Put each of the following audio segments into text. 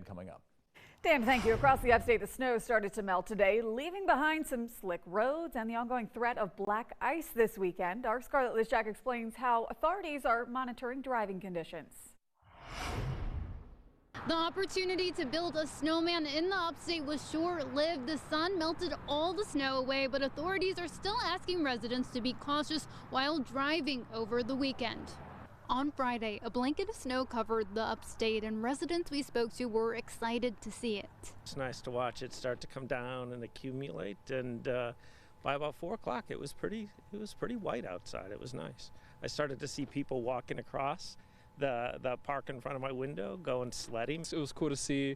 Dan coming up. Dan, thank you. Across the upstate, the snow started to melt today, leaving behind some slick roads and the ongoing threat of black ice this weekend. Our Scarlet Lizjak explains how authorities are monitoring driving conditions. The opportunity to build a snowman in the upstate was short-lived. The sun melted all the snow away, but authorities are still asking residents to be cautious while driving over the weekend. On Friday, a blanket of snow covered the upstate, and residents we spoke to were excited to see it. It's nice to watch it start to come down and accumulate, and by about 4 o'clock it was pretty white outside. It was nice. I started to see people walking across the park in front of my window going sledding. It was cool to see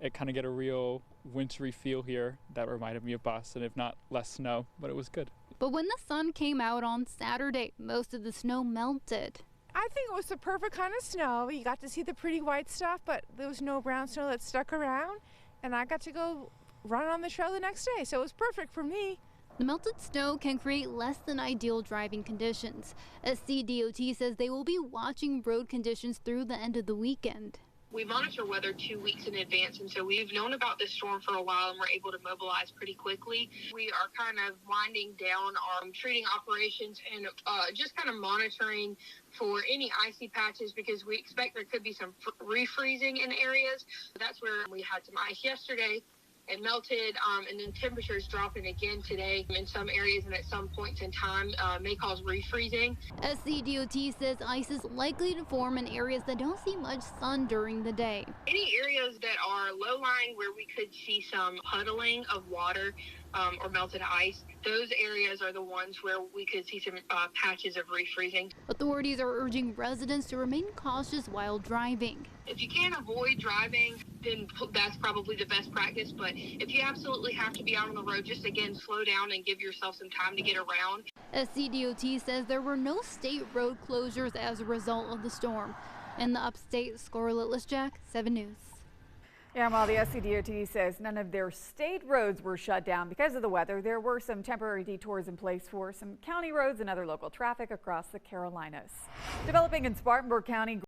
it kind of get a real wintry feel here that reminded me of Boston, if not less snow, but it was good. But when the sun came out on Saturday, most of the snow melted. I think it was the perfect kind of snow. You got to see the pretty white stuff, but there was no brown snow that stuck around, and I got to go run on the trail the next day, so it was perfect for me. The melted snow can create less than ideal driving conditions. SCDOT says they will be watching road conditions through the end of the weekend. We monitor weather 2 weeks in advance, and so we've known about this storm for a while, and we're able to mobilize pretty quickly. We are kind of winding down our treating operations and just kind of monitoring for any icy patches, because we expect there could be some refreezing in areas. That's where we had some ice yesterday. It melted, and then temperatures dropping again today in some areas, and at some points in time may cause refreezing. SCDOT says ice is likely to form in areas that don't see much sun during the day. Any areas that are low-lying where we could see some puddling of water or melted ice, those areas are the ones where we could see some patches of refreezing. Authorities are urging residents to remain cautious while driving. If you can't avoid driving, then that's probably the best practice. But if you absolutely have to be out on the road, just again, slow down and give yourself some time to get around. SCDOT says there were no state road closures as a result of the storm. In the upstate, Scarlet Lizjak, 7 News. Yeah, while the SCDOT says none of their state roads were shut down because of the weather, there were some temporary detours in place for some county roads and other local traffic across the Carolinas. Developing in Spartanburg County.